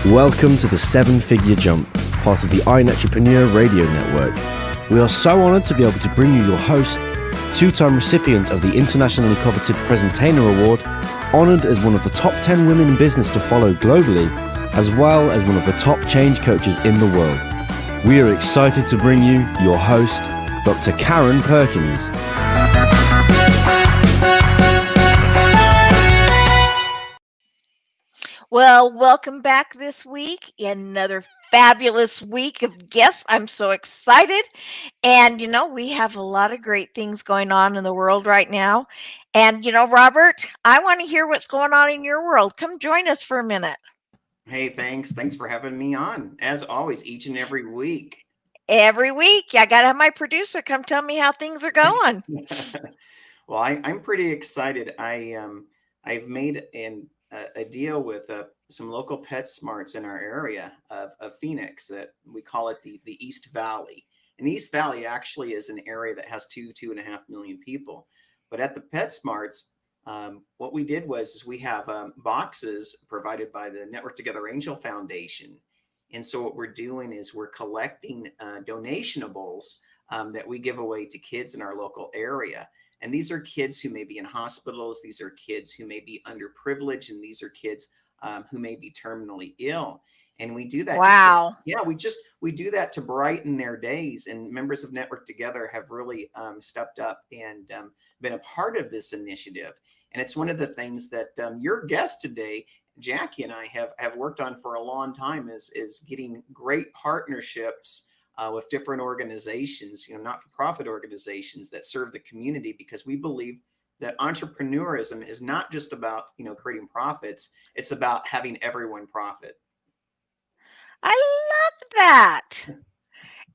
Welcome to the Seven Figure Jump, part of the Iron Entrepreneur Radio Network. We are so honored to be able to bring you your host, two-time recipient of the internationally coveted Presentainer Award, honored as one of the top 10 women in business to follow globally, as well as one of the top change coaches in the world. We are excited to bring you your host, Dr. Karen Perkins. Well, welcome back this week. Another fabulous week of guests. I'm so excited. And, we have a lot of great things going on in the world right now. And, Robert, I want to hear what's going on in your world. Come join us for a minute. Hey, thanks. Thanks for having me on, as always, each and every week. Every week. I got to have my producer come tell me how things are going. Well, I'm pretty excited. I've made a deal with some local PetSmarts in our area of Phoenix that we call it the East Valley. And East Valley actually is an area that has 2.5 million people. But at the PetSmarts, what we did is we have boxes provided by the Network Together Angel Foundation. And so what we're doing is we're collecting donationables that we give away to kids in our local area. And these are kids who may be in hospitals. These are kids who may be underprivileged. And these are kids who may be terminally ill. And we do that. Wow. We do that to brighten their days. And members of Network Together have really stepped up and been a part of this initiative. And it's one of the things that your guest today, Jacque, and I have worked on for a long time is getting great partnerships with different organizations, not-for-profit organizations that serve the community, because we believe that entrepreneurism is not just about, creating profits. It's about having everyone profit. I love that.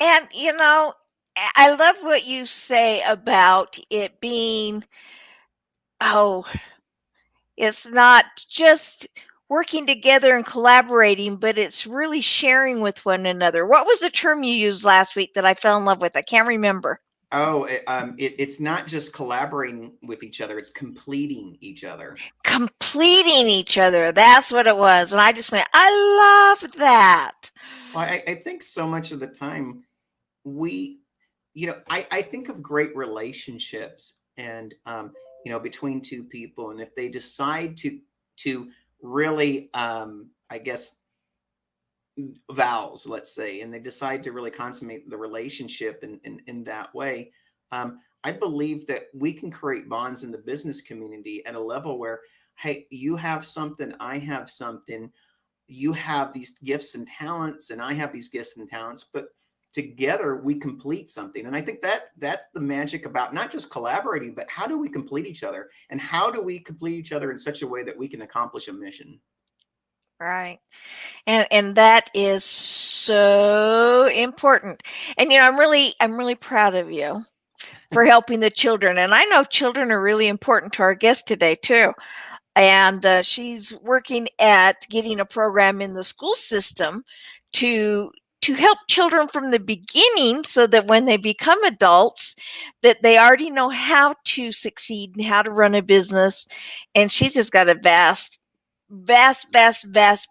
And, I love what you say about it being, it's not just working together and collaborating, but it's really sharing with one another. What was the term you used last week that I fell in love with? I can't remember. It's not just collaborating with each other. It's completing each other. Completing each other. That's what it was. And I just went, I love that. Well, I think so much of the time I think of great relationships and, between two people. And if they decide to really, vows, let's say, and they decide to really consummate the relationship in that way, I believe that we can create bonds in the business community at a level where, hey, you have something, I have something, you have these gifts and talents, and I have these gifts and talents, but together we complete something. And I think that's the magic about not just collaborating, but how do we complete each other, and how do we complete each other in such a way that we can accomplish a mission? Right. And that is so important. And I'm really proud of you for helping the children. And I know children are really important to our guest today too. And she's working at getting a program in the school system to help children from the beginning, so that when they become adults, that they already know how to succeed and how to run a business. And she's just got a vast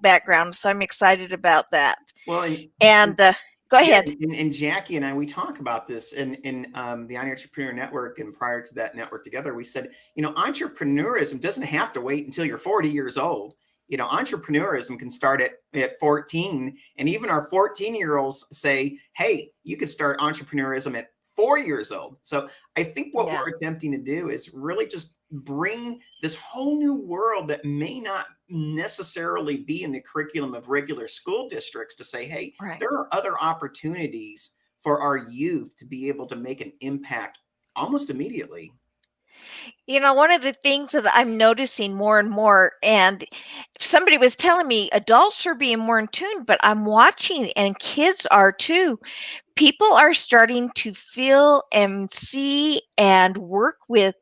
background. So I'm excited about that. Well, Go ahead. And Jacque and I, we talk about this in the Entrepreneur Network, and prior to that Network Together, we said, entrepreneurism doesn't have to wait until you're 40 years old. Entrepreneurism can start at 14, and even our 14-year-olds say, hey, you could start entrepreneurism at 4 years old. So I think what we're attempting to do is really just bring this whole new world that may not necessarily be in the curriculum of regular school districts to say, hey, there are other opportunities for our youth to be able to make an impact almost immediately. One of the things that I'm noticing more and more, and somebody was telling me adults are being more in tune, but I'm watching, and kids are too. People are starting to feel and see and work with,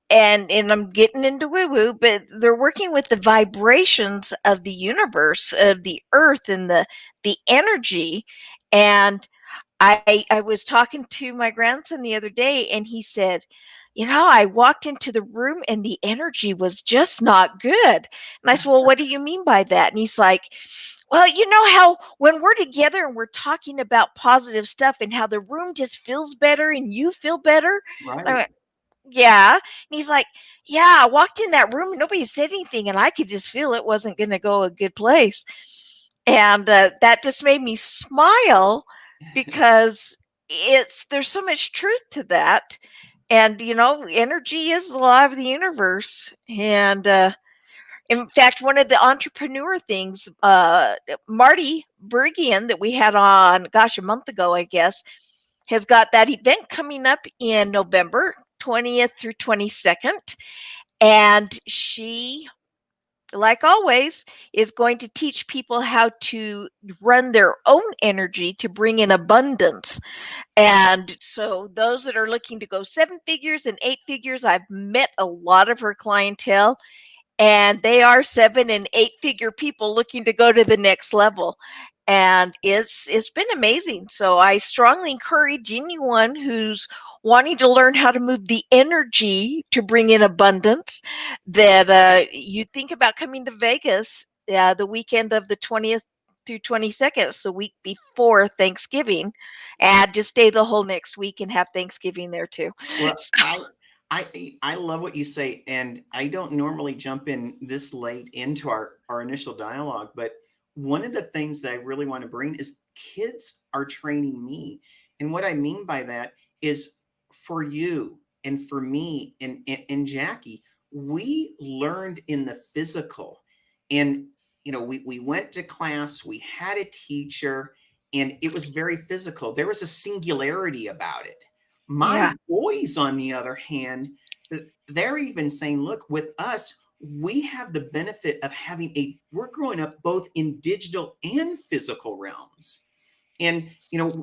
and I'm getting into woo-woo, but they're working with the vibrations of the universe, of the earth, and the energy. And I was talking to my grandson the other day, and he said, I walked into the room and the energy was just not good. And I said, well, what do you mean by that? And he's like, well, you know how when we're together and we're talking about positive stuff and how the room just feels better and you feel better? I Right. went, yeah. And he's like, yeah, I walked in that room and nobody said anything and I could just feel it wasn't going to go a good place. And that just made me smile because there's so much truth to that. And, energy is the law of the universe. And in fact, one of the entrepreneur things, Marty Bergian, that we had on, gosh, a month ago, I guess, has got that event coming up in November 20th through 22nd. And she, like always, is going to teach people how to run their own energy to bring in abundance. And so, those that are looking to go 7 figures and 8 figures, I've met a lot of her clientele, and they are 7 and 8 figure people looking to go to the next level. And it's been amazing. So I strongly encourage anyone who's wanting to learn how to move the energy to bring in abundance that you think about coming to Vegas the weekend of the 20th through 22nd, so week before Thanksgiving, and just stay the whole next week and have Thanksgiving there too. Well, So, I love what you say, and I don't normally jump in this late into our initial dialogue, but one of the things that I really want to bring is kids are training me. And what I mean by that is for you and for me and Jackie, we learned in the physical. And we went to class, we had a teacher, and it was very physical. There was a singularity about it. My yeah, boys, on the other hand, they're even saying, look, with us, we have the benefit of we're growing up both in digital and physical realms. And,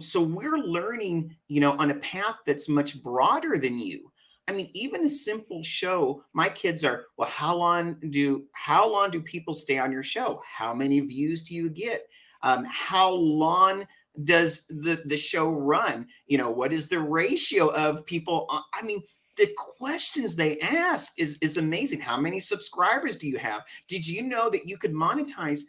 so we're learning, on a path that's much broader than you. I mean, even a simple show, my kids are, well, how long do people stay on your show? How many views do you get? How long does the show run? What is the ratio of people? I mean, the questions they ask is amazing. How many subscribers do you have? Did you know that you could monetize?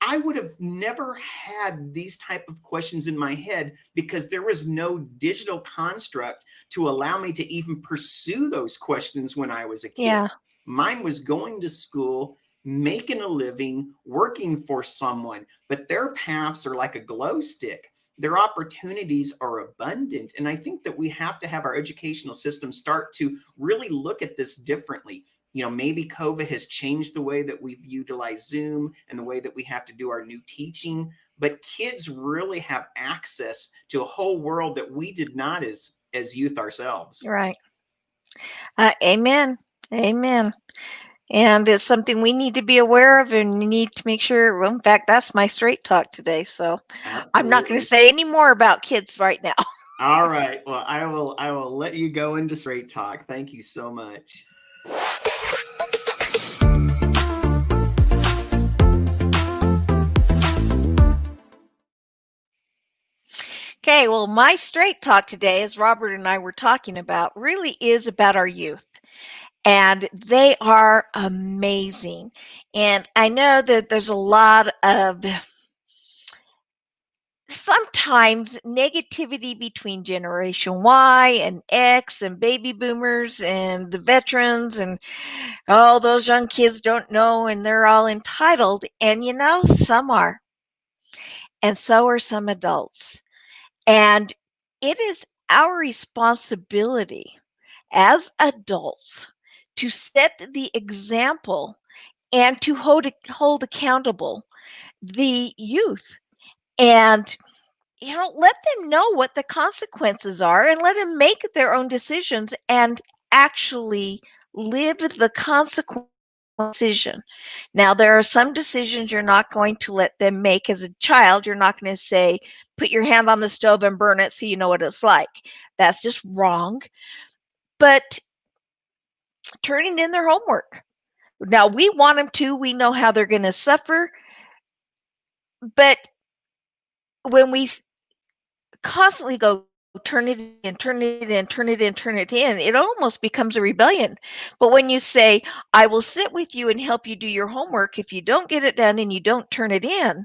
I would have never had these type of questions in my head because there was no digital construct to allow me to even pursue those questions when I was a kid. yeah, Mine was going to school, making a living, working for someone, but their paths are like a glow stick. Their opportunities are abundant. And I think that we have to have our educational system start to really look at this differently. Maybe COVID has changed the way that we've utilized Zoom and the way that we have to do our new teaching, but kids really have access to a whole world that we did not as youth ourselves. right. Amen. Amen. And it's something we need to be aware of and we need to make sure. Well, in fact, that's my straight talk today. So I'm not going to Absolutely. say any more about kids right now. All right. Well, I will let you go into straight talk. Thank you so much. Okay, well, my straight talk today, as Robert and I were talking about, really is about our youth. And they are amazing. And I know that there's a lot of sometimes negativity between Generation Y and X and baby boomers and the veterans, and oh, those young kids don't know and they're all entitled. And some are, and so are some adults. And it is our responsibility as adults to set the example and to hold accountable the youth, and let them know what the consequences are and let them make their own decisions and actually live the consequence decision. Now, there are some decisions you're not going to let them make as a child. You're not going to say, put your hand on the stove and burn it so you know what it's like. That's just wrong. But turning in their homework. Now, we want them to. We know how they're going to suffer. But when we constantly go, turn it in, turn it in, turn it in, turn it in, it almost becomes a rebellion. But when you say, I will sit with you and help you do your homework, if you don't get it done and you don't turn it in,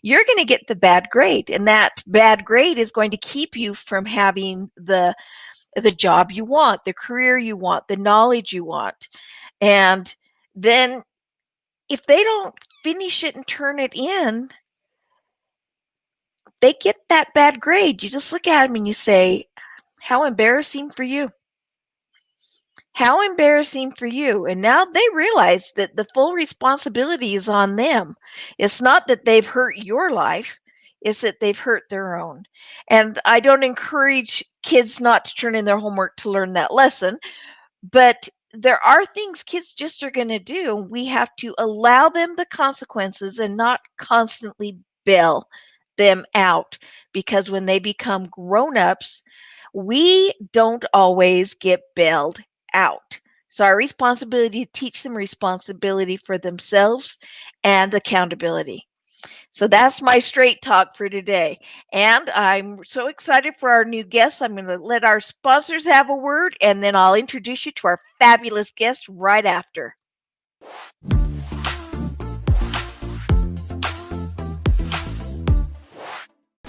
you're going to get the bad grade. And that bad grade is going to keep you from having the job you want, the career you want, the knowledge you want. And then if they don't finish it and turn it in, they get that bad grade. You just look at them and you say, how embarrassing for you. How embarrassing for you. And now they realize that the full responsibility is on them. It's not that they've hurt your life, it's that they've hurt their own. And I don't encourage kids not to turn in their homework to learn that lesson, but there are things kids just are going to do. We have to allow them the consequences and not constantly bail them out, because when they become grown-ups, we don't always get bailed out. So our responsibility to teach them responsibility for themselves and accountability. So that's my straight talk for today. And I'm so excited for our new guests. I'm going to let our sponsors have a word, and then I'll introduce you to our fabulous guests right after.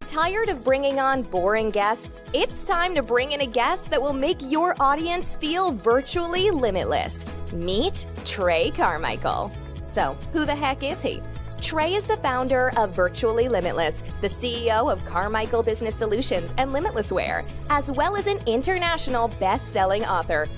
Tired of bringing on boring guests? It's time to bring in a guest that will make your audience feel virtually limitless. Meet Trey Carmichael. So, who the heck is he? Trey is the founder of Virtually Limitless, the CEO of Carmichael Business Solutions and Limitless Wear, as well as an international best-selling author.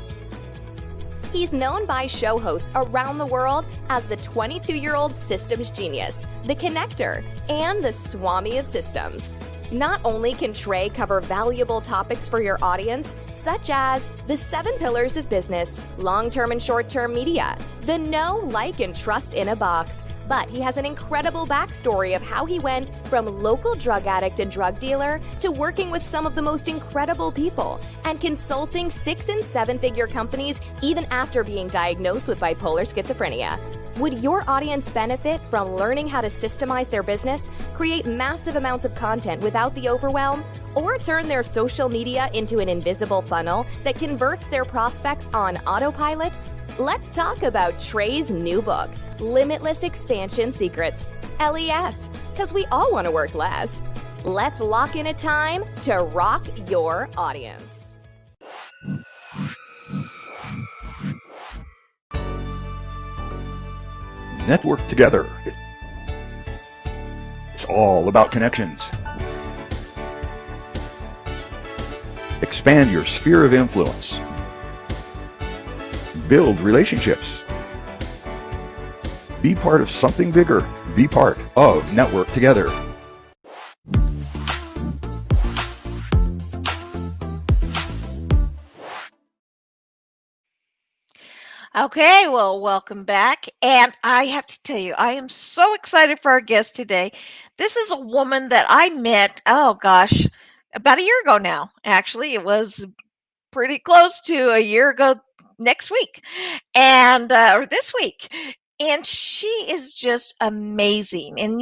He's known by show hosts around the world as the 22-year-old systems genius, the connector, and the Swami of systems. Not only can Trey cover valuable topics for your audience, such as the 7 pillars of business, long-term and short-term media, the know, like, and trust in a box, but he has an incredible backstory of how he went from local drug addict and drug dealer to working with some of the most incredible people and consulting 6- and 7-figure companies even after being diagnosed with bipolar schizophrenia. Would your audience benefit from learning how to systemize their business, create massive amounts of content without the overwhelm, or turn their social media into an invisible funnel that converts their prospects on autopilot? Let's talk about Trey's new book, Limitless Expansion Secrets, LES, because we all want to work less. Let's lock in a time to rock your audience. Network together. It's all about connections. Expand your sphere of influence. Build relationships. Be part of something bigger. Be part of Network Together. Okay, well, welcome back. And I have to tell you, I am so excited for our guest today. This is a woman that I met, oh gosh, about a year ago now. Actually, it was pretty close to a year ago next week, and or this week. And she is just amazing. And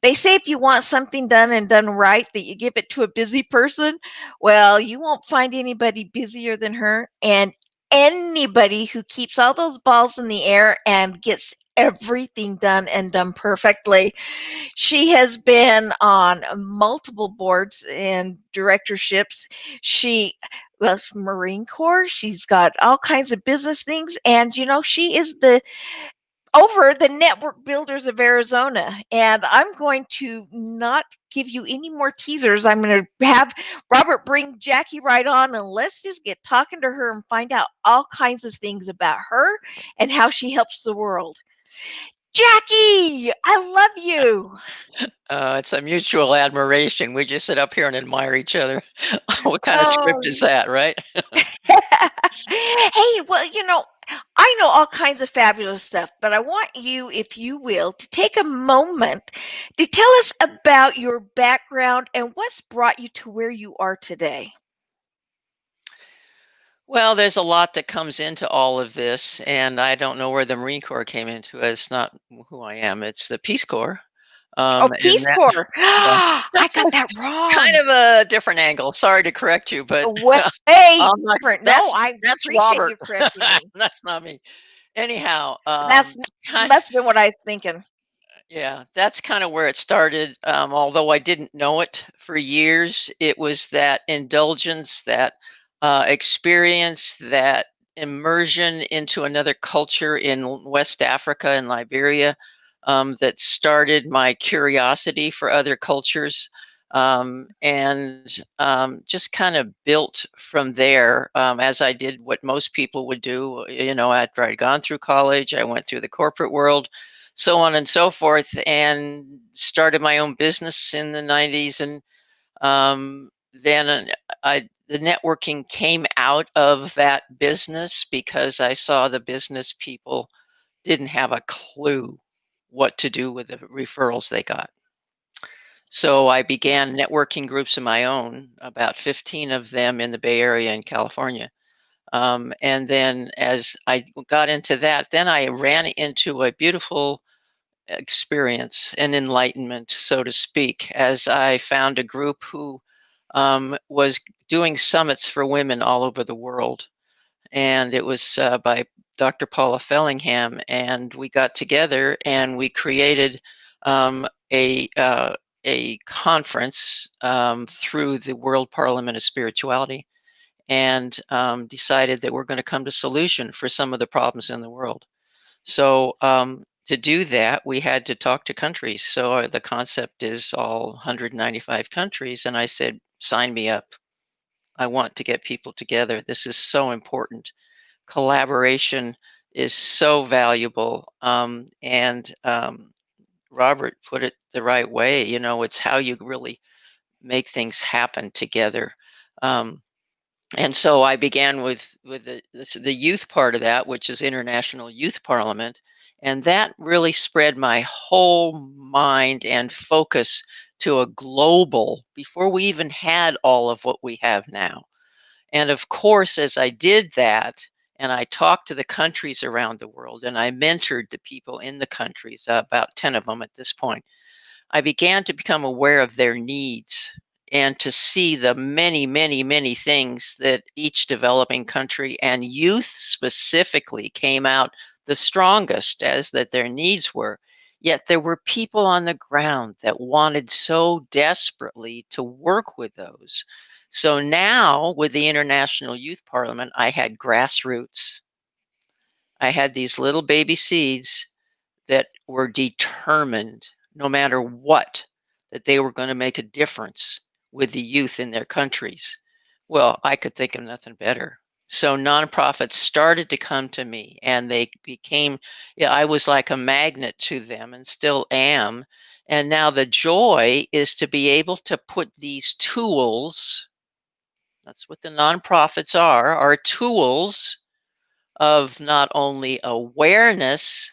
they say if you want something done and done right, that you give it to a busy person. Well, you won't find anybody busier than her. And anybody who keeps all those balls in the air and gets everything done and done perfectly. She has been on multiple boards and directorships. She was Marine Corps. She's got all kinds of business things. And, she is over the Network Builders of Arizona. And I'm going to not give you any more teasers. I'm going to have Robert bring Jackie right on, and let's just get talking to her and find out all kinds of things about her and how she helps the world. Jackie, I love you. It's a mutual admiration. We just sit up here and admire each other. What kind of script is that, right? Hey, well, I know all kinds of fabulous stuff, but I want you, if you will, to take a moment to tell us about your background and what's brought you to where you are today. Well, there's a lot that comes into all of this, and I don't know where the Marine Corps came into it. It's not who I am. It's the Peace Corps. Oh, And Peace that, Corps. yeah, I got that kind wrong. of a different angle. Sorry to correct you, but Way different. No, that's I that's appreciate Robert. you correcting me. That's not me. Anyhow, That's kind must have been what I was thinking. yeah, that's kind of where it started. Although I didn't know it for years, it was that indulgence, that experience, that immersion into another culture in West Africa and Liberia that started my curiosity for other cultures. And just kind of built from there as I did what most people would do. After I'd gone through college, I went through the corporate world, so on and so forth, and started my own business in the 90s. And then the networking came out of that business because I saw the business people didn't have a clue what to do with the referrals they got. So I began networking groups of my own, about 15 of them in the Bay Area in California. And then as I got into that, then I ran into a beautiful experience and enlightenment, so to speak, as I found a group who was doing summits for women all over the world. And it was by Dr. Paula Fellingham. And we got together and we created um, a, uh, a conference through the World Parliament of Spirituality, and decided that we're going to come to solution for some of the problems in the world. So to do that, we had to talk to countries. So the concept is all 195 countries. And I said, sign me up. I want to get people together. This is so important. Collaboration is so valuable. And Robert put it the right way. It's how you really make things happen together. Um, and so I began with the youth part of that, which is International Youth Parliament, and that really spread my whole mind and focus to a global before we even had all of what we have now. And of course, as I did that, and I talked to the countries around the world, and I mentored the people in the countries, about 10 of them at this point, I began to become aware of their needs and to see the many, many, many things that each developing country and youth specifically came out the strongest as that their needs were. Yet there were people on the ground that wanted so desperately to work with those. So now with the International Youth Parliament, I had grassroots. I had these little baby seeds that were determined, no matter what, that they were going to make a difference with the youth in their countries. Well, I could think of nothing better. So nonprofits started to come to me, and they became, yeah, I was like a magnet to them and still am. And now the joy is to be able to put these tools, that's what the nonprofits are tools of not only awareness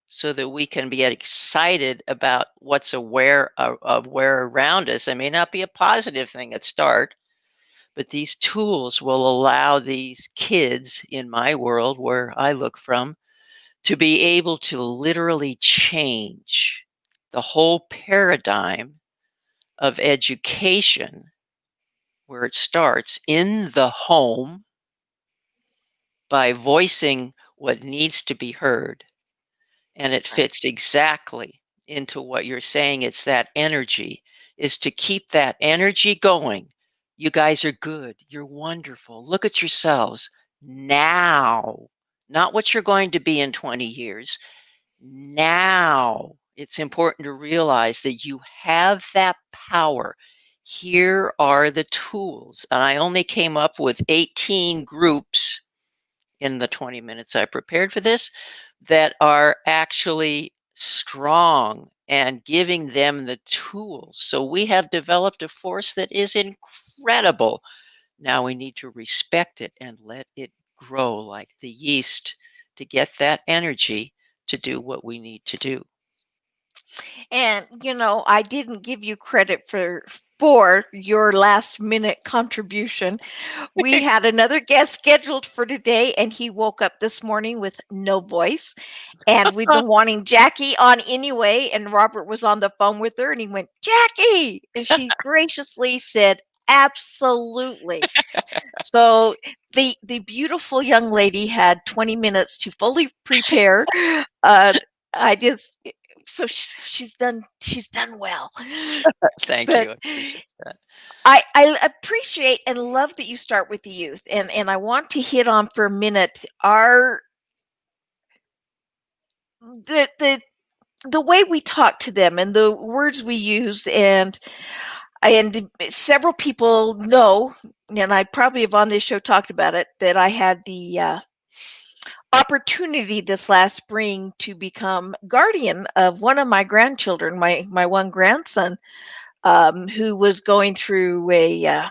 so that we can be excited about what's aware of where around us. It may not be a positive thing at start, but these tools will allow these kids in my world where I look from to be able to literally change the whole paradigm of education, where it starts in the home by voicing what needs to be heard. And it fits exactly into what you're saying. It's that energy, is to keep that energy going. You guys are good. You're wonderful. Look at yourselves now, not what you're going to be in 20 years. Now, it's important to realize that you have that power. Here are the tools. And I only came up with 18 groups in the 20 minutes I prepared for this that are actually strong and giving them the tools. So we have developed a force that is incredible. Now we need to respect it and let it grow like the yeast to get that energy to do what we need to do. And I didn't give you credit for your last minute contribution. We had another guest scheduled for today, and he woke up this morning with no voice. And we've been wanting Jackie on anyway. And Robert was on the phone with her, and he went, "Jackie!" And she graciously said, "Absolutely." So the beautiful young lady had 20 minutes to fully prepare. Uh, I did. So she's done well. Thank But you. I appreciate that. I appreciate and love that you start with the youth, and I want to hit on for a minute our the way we talk to them and the words we use, and several people know, and I probably have on this show talked about it, that I had the opportunity this last spring to become guardian of one of my grandchildren, my one grandson, who was going through a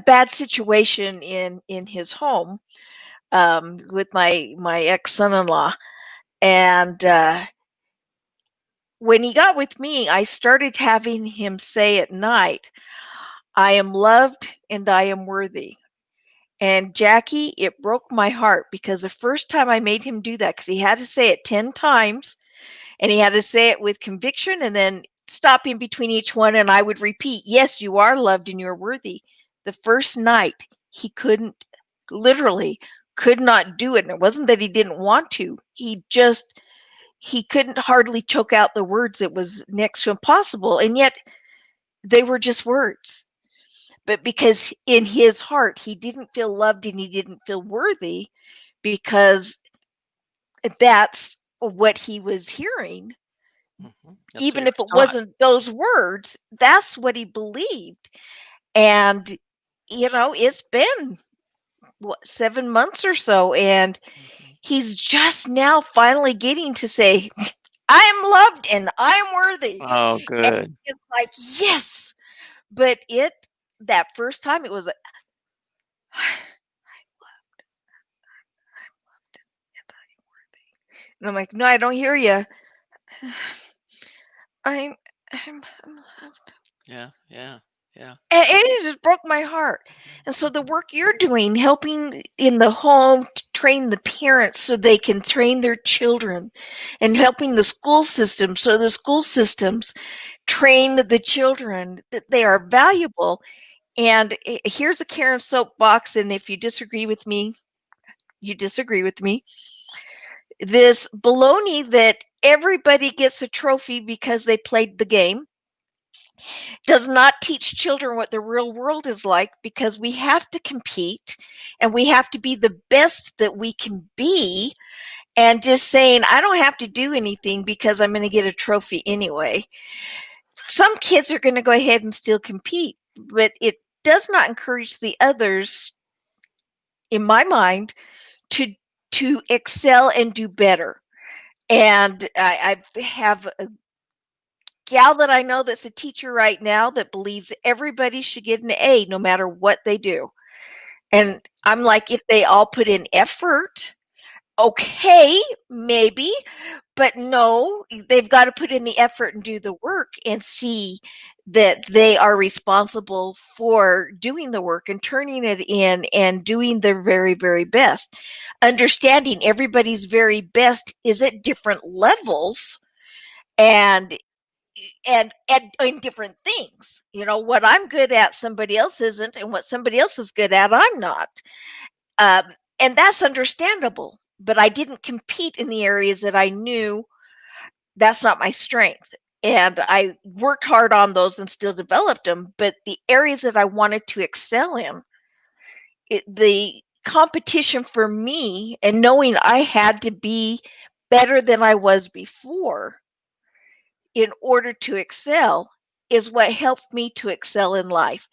bad situation in his home, with my ex son-in-law. And when he got with me, I started having him say at night, "I am loved and I am worthy." And Jackie, it broke my heart because the first time I made him do that, because he had to say it 10 times, and he had to say it with conviction and then stop in between each one. And I would repeat, "Yes, you are loved and you're worthy." The first night, he couldn't, literally could not do it. And it wasn't that he didn't want to. He couldn't hardly choke out the words. It was next to impossible. And yet they were just words. But because in his heart, he didn't feel loved and he didn't feel worthy, because that's what he was hearing. That's what Even he if was it taught. wasn't those words, that's what he believed. And, it's been, what, 7 months or so. And Mhm. he's just now finally getting to say, "I'm loved and I'm worthy." Oh, And good. it's like, yes. But that first time, it was like, and I'm like, "No, I don't hear you. I'm loved." Yeah, yeah, yeah. And it just broke my heart. And so the work you're doing, helping in the home to train the parents so they can train their children, and helping the school system so the school systems train the children, that they are valuable. And here's a Karen soapbox, and if you disagree with me, you disagree with me. This baloney that everybody gets a trophy because they played the game does not teach children what the real world is like, because we have to compete and we have to be the best that we can be. And just saying, "I don't have to do anything because I'm going to get a trophy anyway." Some kids are going to go ahead and still compete, but it does not encourage the others, in my mind, to excel and do better. And I have a gal that I know that's a teacher right now that believes everybody should get an A no matter what they do. And I'm like, if they all put in effort, okay, maybe, but no, they've got to put in the effort and do the work and see that they are responsible for doing the work and turning it in and doing their very, very best. Understanding everybody's very best is at different levels, and in different things. What I'm good at, somebody else isn't, and what somebody else is good at, I'm not. Um, and that's understandable. But I didn't compete in the areas that I knew that's not my strength. And I worked hard on those and still developed them. But the areas that I wanted to excel in, the competition for me, and knowing I had to be better than I was before in order to excel, is what helped me to excel in life.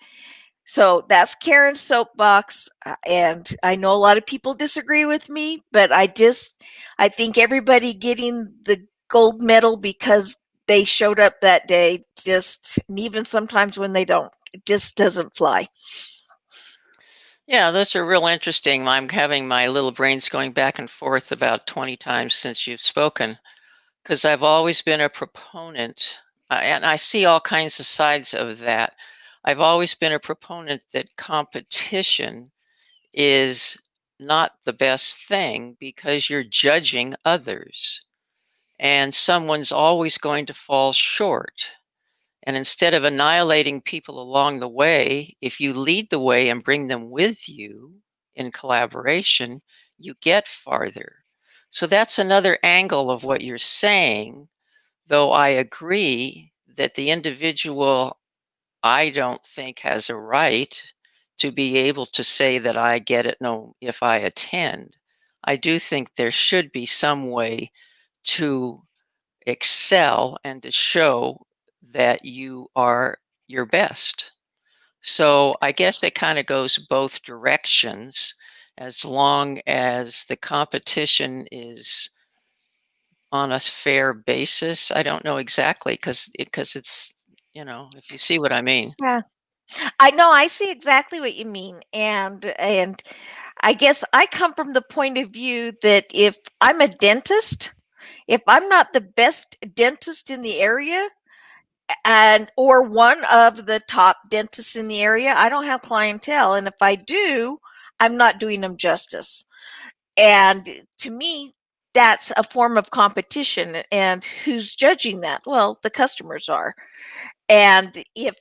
So that's Karen's soapbox. And I know a lot of people disagree with me, but I think everybody getting the gold medal because they showed up that day, just, and even sometimes when they don't, it just doesn't fly. Yeah, those are real interesting. I'm having my little brains going back and forth about 20 times since you've spoken, because I've always been a proponent, and I see all kinds of sides of that. I've always been a proponent that competition is not the best thing because you're judging others, and someone's always going to fall short. And instead of annihilating people along the way, if you lead the way and bring them with you in collaboration, you get farther. So that's another angle of what you're saying, though I agree that the individual, I don't think, has a right to be able to say that I get it no if I attend. I do think there should be some way to excel and to show that you are your best. So I guess it kind of goes both directions as long as the competition is on a fair basis. I don't know exactly because it's, if you see what I mean. Yeah. I know, I see exactly what you mean. And I guess I come from the point of view that if I'm a dentist, if I'm not the best dentist in the area and or one of the top dentists in the area, I don't have clientele. And if I do, I'm not doing them justice. And to me, that's a form of competition. And who's judging that? Well, the customers are. And if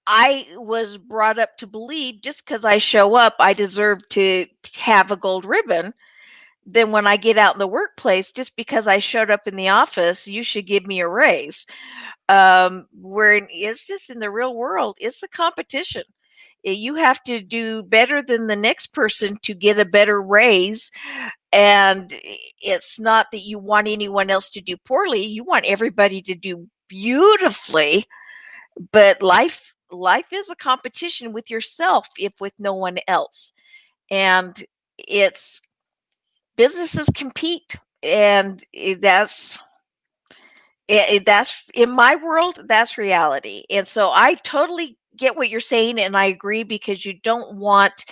I was brought up to believe just because I show up, I deserve to have a gold ribbon, then when I get out in the workplace, just because I showed up in the office, you should give me a raise. Where it's just in the real world, it's a competition. You have to do better than the next person to get a better raise. And it's not that you want anyone else to do poorly. You want everybody to do beautifully, but life is a competition with yourself if with no one else. And it's businesses compete, and that's in my world, that's reality. And so I totally get what you're saying, and I agree, because you don't want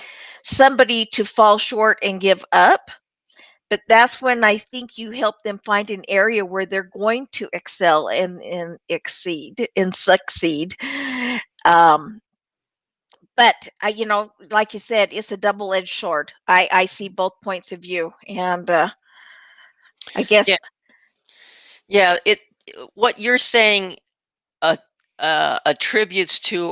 somebody to fall short and give up. But that's when I think you help them find an area where they're going to excel and exceed and succeed. um but like you said, it's a double-edged sword. I see both points of view. And I guess. Yeah, yeah. What you're saying uh, attributes to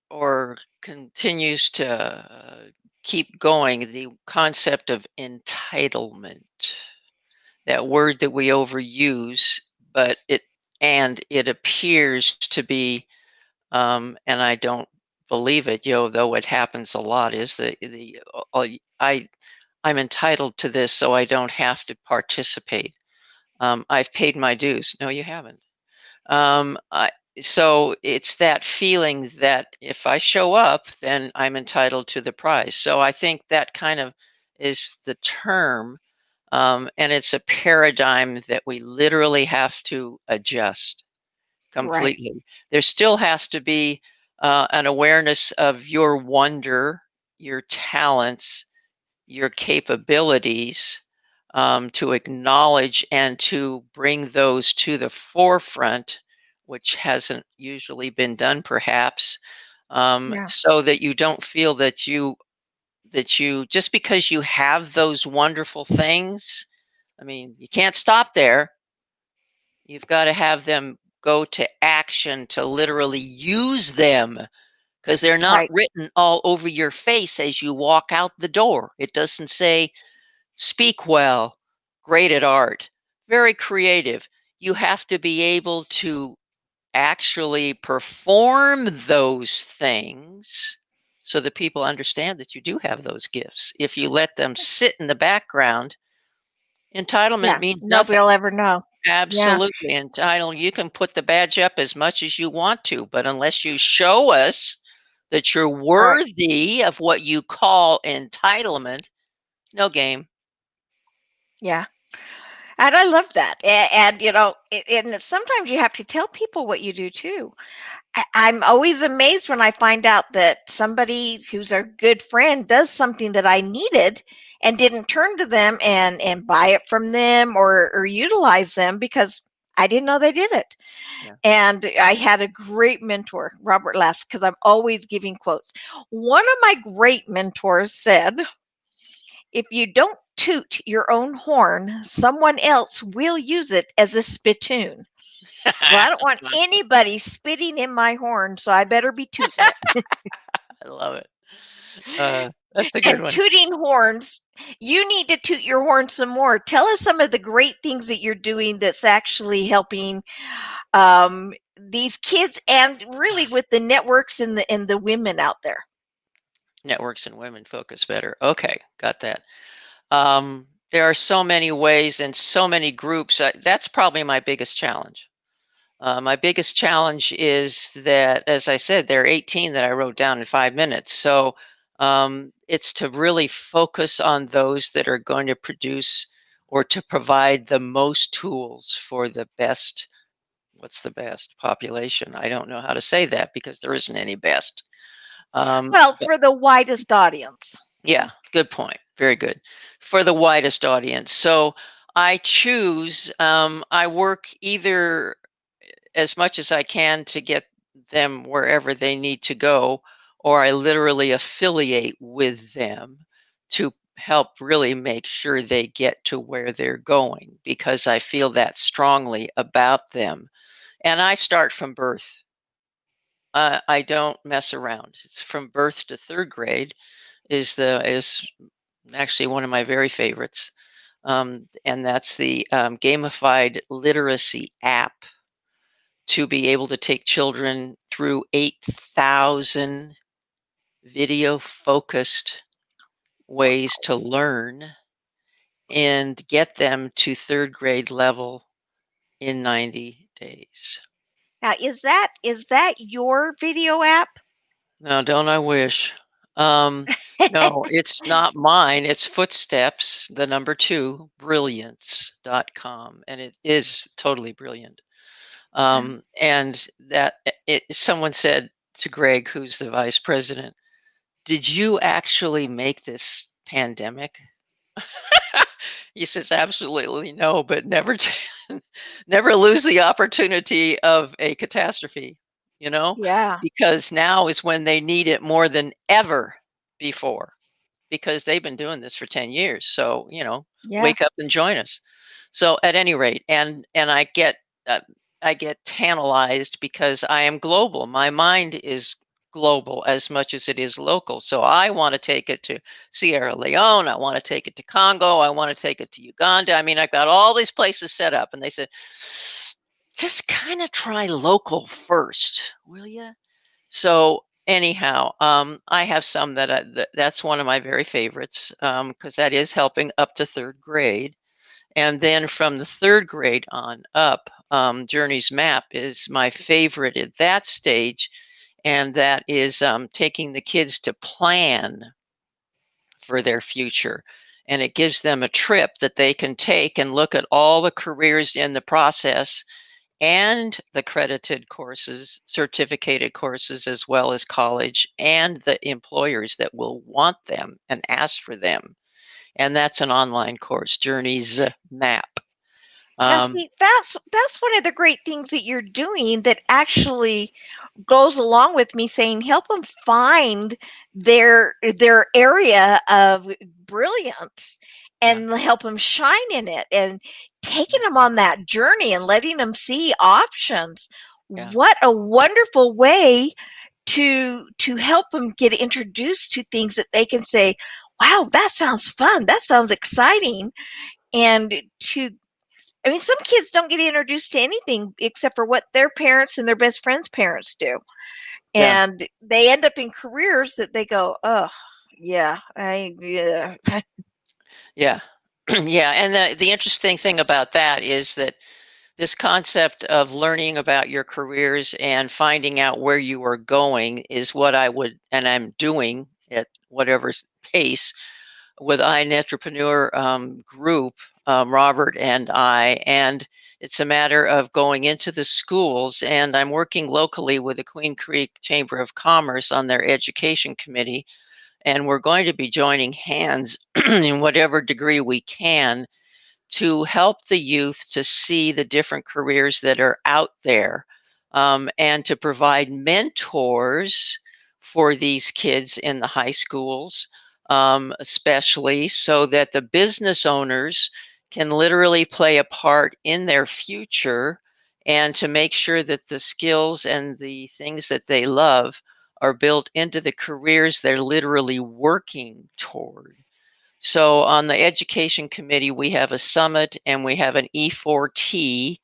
or continues to keep going the concept of entitlement. That word that we overuse, but it appears to be, and I don't believe it, though it happens a lot, is I'm entitled to this, so I don't have to participate. I've paid my dues. No, you haven't. I, so it's that feeling that if I show up, then I'm entitled to the prize. So I think that kind of is the term, and it's a paradigm that we literally have to adjust Right. completely. There still has to be an awareness of your wonder, your talents, your capabilities, to acknowledge and to bring those to the forefront, which hasn't usually been done, perhaps, Yeah. so that you don't feel that you just because you have those wonderful things. I mean, you can't stop there. You've got to have them go to action to literally use them, because they're not Right. written all over your face as you walk out the door. It doesn't say speak well, great at art, very creative. You have to be able to actually perform those things so that people understand that you do have those gifts. If you let them sit in the background, entitlement Yeah, means nothing. nobody will ever know. Yeah. Absolutely entitled. You can put the badge up as much as you want to, but unless you show us that you're Right. worthy of what you call entitlement, no game. Yeah. And I love that. And sometimes you have to tell people what you do too. I'm always amazed when I find out that somebody who's a good friend does something that I needed and didn't turn to them and buy it from them or utilize them because I didn't know they did it. Yeah. And I had a great mentor. Robert laughs because I'm always giving quotes. One of my great mentors said, if you don't toot your own horn, someone else will use it as a spittoon. Well, I don't want anybody spitting in my horn, so I better be tooting it. I love it. That's a good And one. tooting horns, you need to toot your horn some more. Tell us some of the great things that you're doing that's actually helping these kids and really with the networks and the women out there. Networks and women focus better. Okay, got that. There are so many ways and so many groups. That's probably my biggest challenge. My biggest challenge is that, as I said, there are 18 that I wrote down in 5 minutes. So it's to really focus on those that are going to produce or to provide the most tools for the best. What's the best population? I don't know how to say that because there isn't any best. Well, for the widest audience. Yeah, good point. Very good. For the widest audience. So I choose, I work either as much as I can to get them wherever they need to go, or I literally affiliate with them to help really make sure they get to where they're going because I feel that strongly about them. And I start from birth. I don't mess around. It's from birth to third grade is actually one of my very favorites, and that's the gamified literacy app to be able to take children through 8,000 video focused ways to learn and get them to third grade level in 90 days. Now, is that your video app? Now, don't I wish? Um, no, it's not mine. It's Footsteps, the number two, brilliance.com. And it is totally brilliant. And that someone said to Greg, who's the vice president, did you actually make this pandemic? He says, absolutely no, but never, never lose the opportunity of a catastrophe, you know, Yeah. because now is when they need it more than ever before, because they've been doing this for 10 years. So, Yeah. wake up and join us. So at any rate, and uh, I get tantalized because I am global. My mind is global as much as it is local. So I want to take it to Sierra Leone. I want to take it to Congo. I want to take it to Uganda. I mean, I've got all these places set up, and they said, just kind of try local first, will you? So anyhow, I have some that's one of my very favorites because that is helping up to third grade. And then from the third grade on up, Journey's Map is my favorite at that stage. And that is taking the kids to plan for their future. And it gives them a trip that they can take and look at all the careers in the process and the credited courses, certificated courses, as well as college and the employers that will want them and ask for them. And that's an online course, Journey's Map. Now, see, that's one of the great things that you're doing that actually goes along with me saying help them find their area of brilliance Yeah. and help them shine in it and taking them on that journey and letting them see options. Yeah. What a wonderful way to help them get introduced to things that they can say, wow, that sounds fun, that sounds exciting. And to I mean, some kids don't get introduced to anything except for what their parents and their best friends' parents do. Yeah. And they end up in careers that they go, oh, yeah. Yeah. Yeah. And the interesting thing about that is that this concept of learning about your careers and finding out where you are going is what I would, and I'm doing at whatever pace with I Entrepreneur group. Robert and I, and it's a matter of going into the schools, and I'm working locally with the Queen Creek Chamber of Commerce on their education committee, and we're going to be joining hands in whatever degree we can to help the youth to see the different careers that are out there, and to provide mentors for these kids in the high schools, especially so that the business owners can literally play a part in their future, and to make sure that the skills and the things that they love are built into the careers they're literally working toward. So on the education committee, we have a summit and we have an E4T.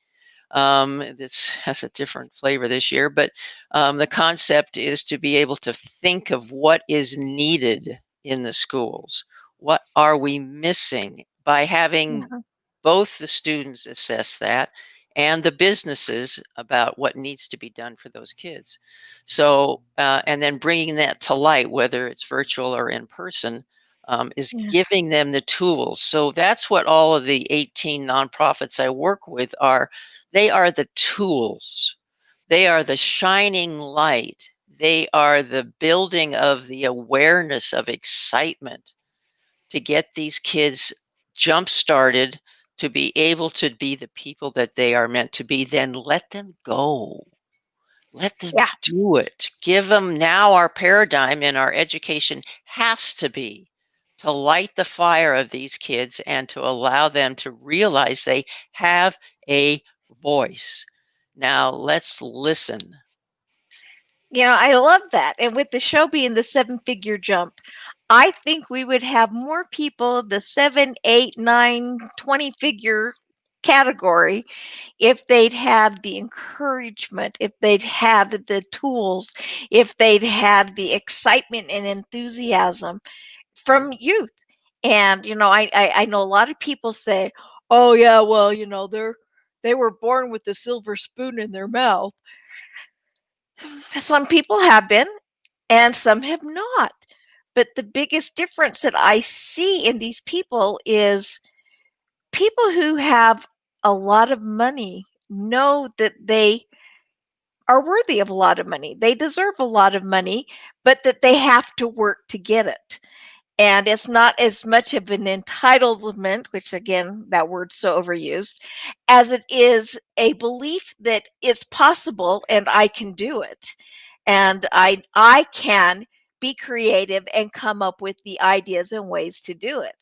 This has a different flavor this year, but the concept is to be able to think of what is needed in the schools. What are we missing by having Yeah. both the students assess that and the businesses about what needs to be done for those kids? So, and then bringing that to light, whether it's virtual or in person, is Yeah. giving them the tools. So that's what all of the 18 nonprofits I work with are. They are the tools. They are the shining light. They are the building of the awareness of excitement to get these kids jump started to be able to be the people that they are meant to be. Then let them go. Let them Yeah. do it. Give them now. Our paradigm in our education has to be to light the fire of these kids and to allow them to realize they have a voice. Now let's listen. I love that. And with the show being the 7-figure jump, I think we would have more people the 7, 8, 9, 20-figure category if they'd had the encouragement, if they'd had the tools, if they'd had the excitement and enthusiasm from youth. And I know a lot of people say, "Oh yeah, well, they were born with the silver spoon in their mouth." Some people have been, and some have not. But the biggest difference that I see in these people is people who have a lot of money know that they are worthy of a lot of money. They deserve a lot of money, but that they have to work to get it. And it's not as much of an entitlement, which again, that word's so overused, as it is a belief that it's possible and I can do it. And I can be creative and come up with the ideas and ways to do it.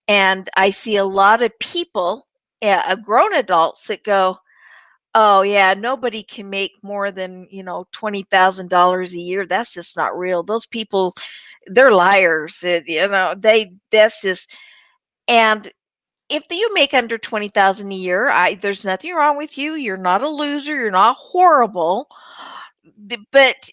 And I see a lot of people, grown adults that go, "Oh yeah, nobody can make more than, $20,000 a year. That's just not real. Those people, they're liars. That's just." And if you make under 20,000 a year, there's nothing wrong with you. You're not a loser. You're not horrible. But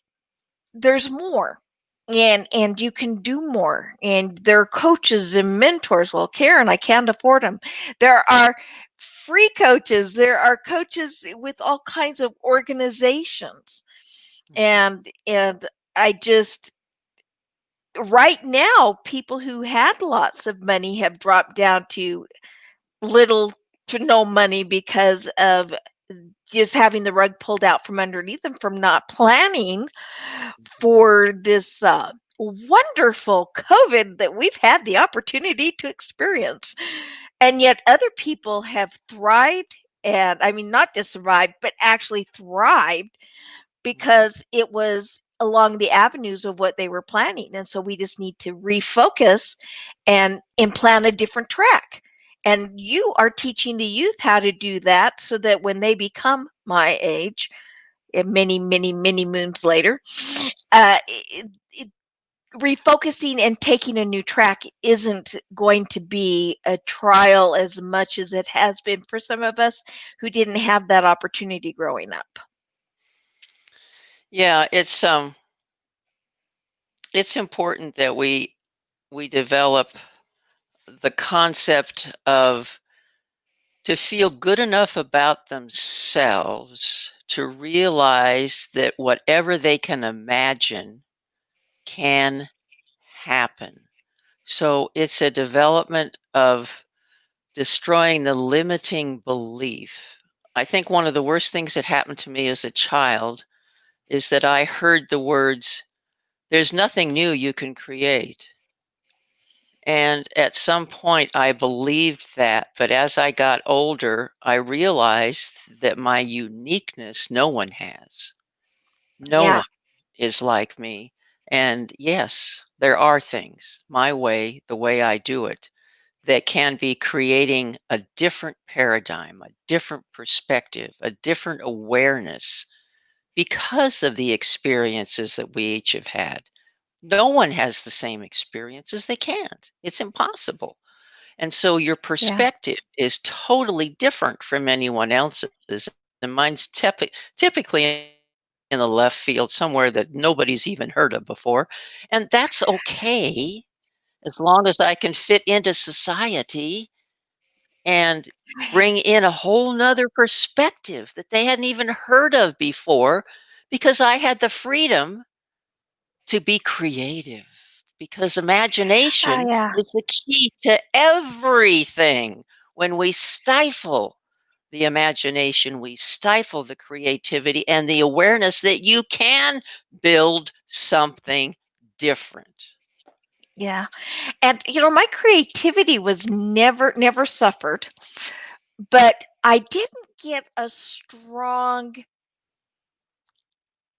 there's more. And you can do more. And there are coaches and mentors. Well, Karen, I can't afford them. There are free coaches. There are coaches with all kinds of organizations. And I just right now, people who had lots of money have dropped down to little to no money because of just having the rug pulled out from underneath them from not planning for this wonderful COVID that we've had the opportunity to experience. And yet other people have thrived, and I mean, not just survived, but actually thrived because it was along the avenues of what they were planning. And so we just need to refocus and plan a different track. And you are teaching the youth how to do that so that when they become my age, many, many, many moons later, it refocusing and taking a new track isn't going to be a trial as much as it has been for some of us who didn't have that opportunity growing up. Yeah, it's important that we develop the concept of to feel good enough about themselves to realize that whatever they can imagine can happen. So it's a development of destroying the limiting belief. I think one of the worst things that happened to me as a child is that I heard the words, there's nothing new you can create. And at some point, I believed that. But as I got older, I realized that my uniqueness, no one has. No Yeah. one is like me. And yes, there are things, my way, the way I do it, that can be creating a different paradigm, a different perspective, a different awareness because of the experiences that we each have had. No one has the same experiences. They can't. It's impossible. And so your Yeah. perspective is totally different from anyone else's. And mine's typically in the left field, somewhere that nobody's even heard of before. And that's okay as long as I can fit into society and bring in a whole nother perspective that they hadn't even heard of before, because I had the freedom to be creative, because imagination Yeah. is the key to everything. When we stifle the imagination, we stifle the creativity and the awareness that you can build something different. Yeah. And my creativity was never suffered, but I didn't get a strong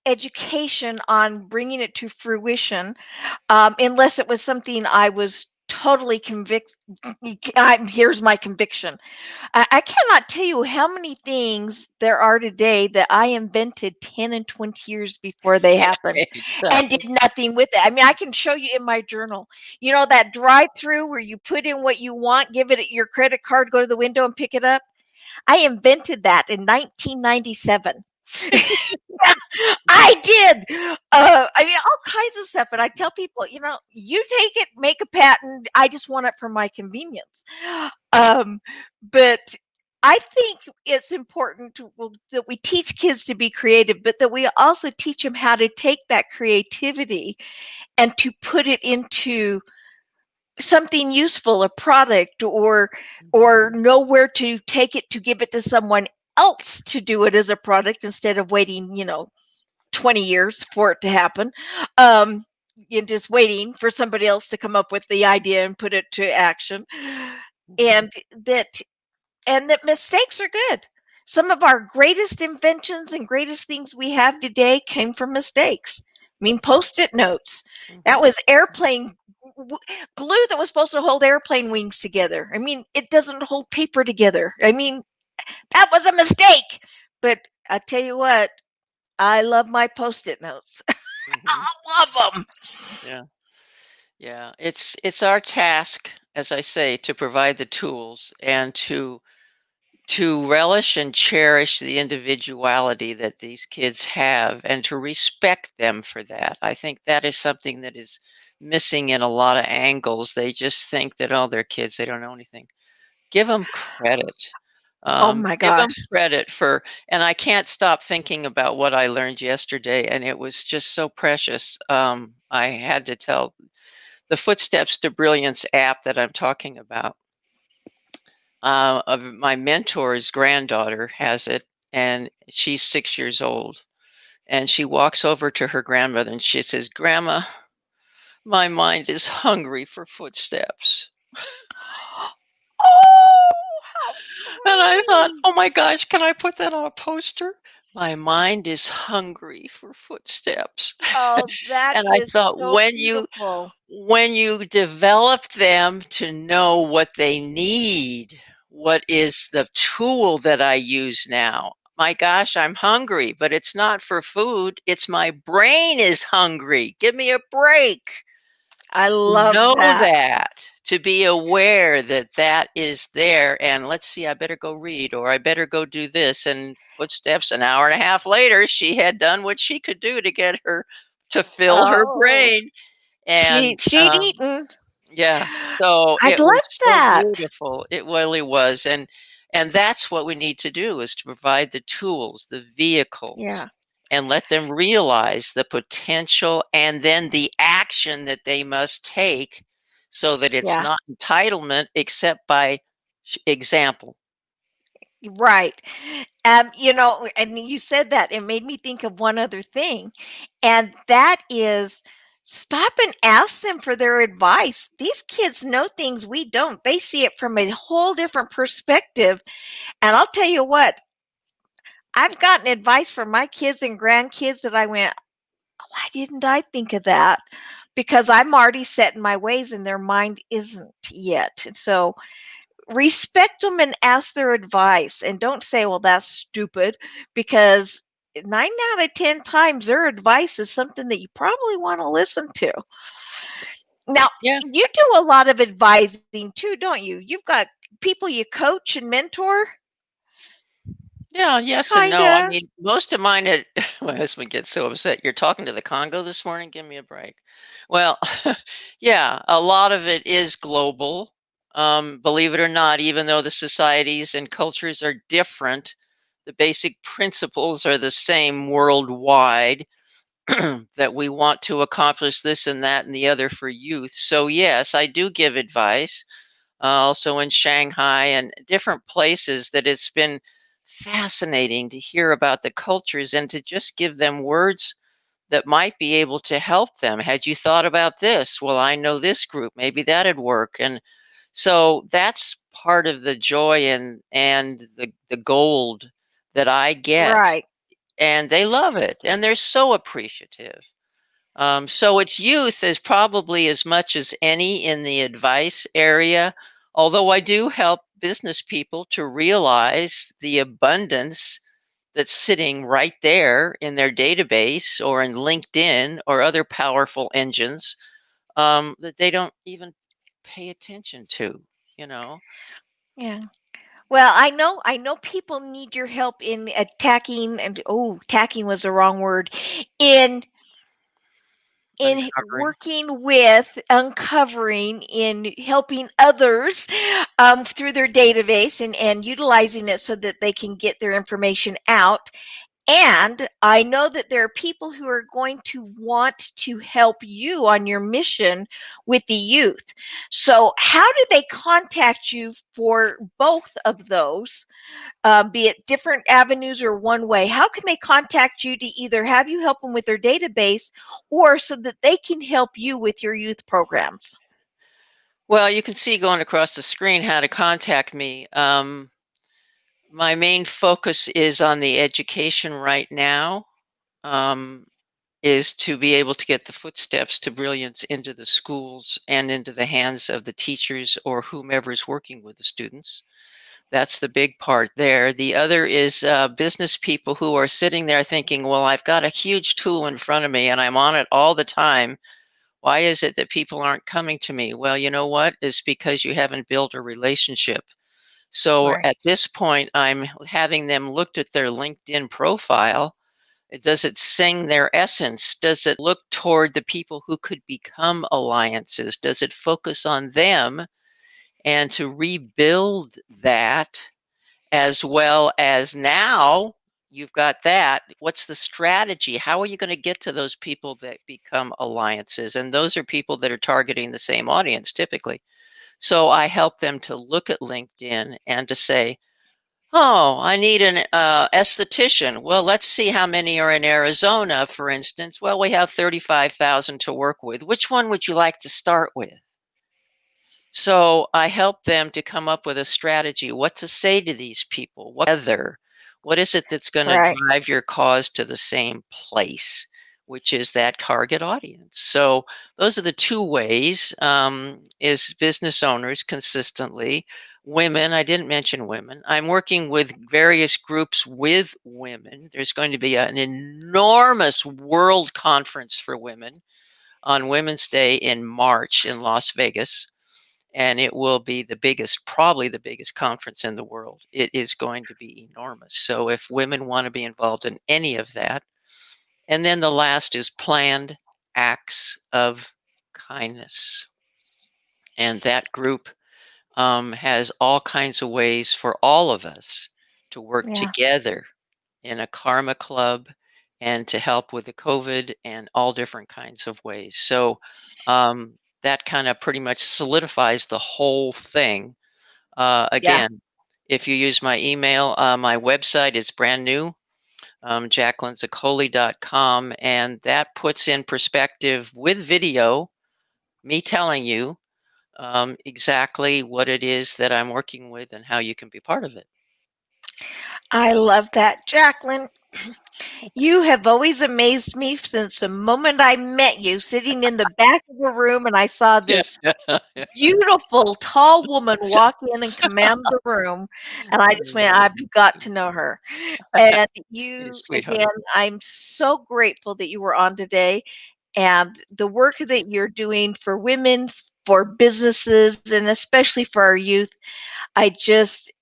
education on bringing it to fruition, unless it was something I was totally convict. Here's my conviction. I cannot tell you how many things there are today that I invented 10 and 20 years before they happened and did Exactly. nothing with it. I mean, I can show you in my journal. That drive through where you put in what you want, give it your credit card, go to the window and pick it up. I invented that in 1997. I did. I mean, all kinds of stuff. And I tell people, you take it, make a patent. I just want it for my convenience. Um, but I think it's important that we teach kids to be creative, but that we also teach them how to take that creativity and to put it into something useful, a product, or Mhm. know where to take it to give it to someone else to do it as a product instead of waiting, 20 years for it to happen. And just waiting for somebody else to come up with the idea and put it to action. Mhm. And that mistakes are good. Some of our greatest inventions and greatest things we have today came from mistakes. I mean, post-it notes. That Mhm. was airplane glue that was supposed to hold airplane wings together. I mean, it doesn't hold paper together. I mean, that was a mistake. But I tell you what, I love my post-it notes. Mhm. I love them. Yeah. Yeah. It's our task, as I say, to provide the tools and to relish and cherish the individuality that these kids have and to respect them for that. I think that is something that is missing in a lot of angles. They just think that, oh, they're kids, they don't know anything. Give them credit. Oh my Give them gosh. credit for, and I can't stop thinking about what I learned yesterday, and it was just so precious. I had to tell the Footsteps to Brilliance app that I'm talking about. Of my mentor's granddaughter has it, and she's 6 years old. And she walks over to her grandmother and she says, "Grandma, my mind is hungry for footsteps." Oh, how And I thought, sweet. oh my gosh, can I put that on a poster? My mind is hungry for footsteps. Oh, that And I is thought, so beautiful. when you develop them to know what they need, what is the tool that I use now? My gosh, I'm hungry, but it's not for food. It's my brain is hungry. Give me a break. I To love know that. that, to be aware that that is there, and let's see, I better go read, or I better go do this. And Footsteps, an hour and a half later, she had done what she could do to get her to fill her Oh, brain. And she'd eaten. yeah, so I'd it was like so that. beautiful. It really was. And that's what we need to do, is to provide the tools, the vehicles, Yeah, and let them realize the potential and then the action that they must take, so that it's yeah, not entitlement except by example. Right. And you said that it made me think of one other thing, and that is stop and ask them for their advice. These kids know things we don't. They see it from a whole different perspective. And I'll tell you what, I've gotten advice from my kids and grandkids that I went, why didn't I think of that? Because I'm already set in my ways and their mind isn't yet. And so respect them and ask their advice and don't say, well, that's stupid, because 9 out of 10 times their advice is something that you probably want to listen to. Now, Yeah. you do a lot of advising too, don't you? You've got people you coach and mentor, Yeah, yes and kind no. I of. mean, most of mine had my husband gets so upset. You're talking to the Congo this morning? Give me a break. Well, yeah, a lot of it is global. Believe it or not, even though the societies and cultures are different, the basic principles are the same worldwide. That we want to accomplish this and that and the other for youth. So, yes, I do give advice. Also in Shanghai and different places, that it's been fascinating to hear about the cultures and to just give them words that might be able to help them. Had you thought about this? Well, I know this group, maybe that'd work. And so that's part of the joy and the gold that I get. Right. And they love it and they're so appreciative. So it's youth is probably as much as any in the advice area, although I do help business people to realize the abundance that's sitting right there in their database or in LinkedIn or other powerful engines, that they don't even pay attention to, you know. Yeah. Well, I know people need your help in attacking, and attacking was the wrong word, in Uncovering. working with uncovering, in helping others through their database and utilizing it so that they can get their information out. And I know that there are people who are going to want to help you on your mission with the youth. So how do they contact you for both of those, be it different avenues or one way? How can they contact you to either have you help them with their database or so that they can help you with your youth programs? Well, you can see going across the screen how to contact me. My main focus is on the education right now. Um, is to be able to get the footsteps to brilliance into the schools and into the hands of the teachers or whomever is working with the students. That's the big part there. The other is business people who are sitting there thinking, well, I've got a huge tool in front of me and I'm on it all the time. Why is it that people aren't coming to me? Well, you know what? It's because you haven't built a relationship. So Right. at this point, I'm having them looked at their LinkedIn profile. Does it sing their essence? Does it look toward the people who could become alliances? Does it focus on them and to rebuild that, as well as now you've got that? What's the strategy? How are you going to get to those people that become alliances? And those are people that are targeting the same audience typically. So I help them to look at LinkedIn and to say, oh, I need an esthetician. Well, let's see how many are in Arizona, for instance. Well, we have 35,000 to work with. Which one would you like to start with? So I help them to come up with a strategy, what to say to these people, what is it that's going to Right. drive your cause to the same place, which is that target audience. So those are the two ways, is business owners consistently. Women, I didn't mention women. I'm working with various groups with women. There's going to be an enormous world conference for women on Women's Day in March in Las Vegas, and it will be the biggest, probably the biggest conference in the world. It is going to be enormous. So if women want to be involved in any of that, and then the last is planned acts of kindness. And that group has all kinds of ways for all of us to work Yeah. together in a karma club and to help with the COVID and all different kinds of ways. So that kind of pretty much solidifies the whole thing. Again, if you use my email, my website is brand new, JacquelineZoccoli.com, and that puts in perspective with video me telling you exactly what it is that I'm working with and how you can be part of it. I love that, Jacqueline. You have always amazed me since the moment I met you sitting in the back of a room and I saw this beautiful, tall woman walk in and command the room. And I just went, I've got to know her. And You you, sweetheart. again, I'm so grateful that you were on today and the work that you're doing for women, for businesses, and especially for our youth. I just,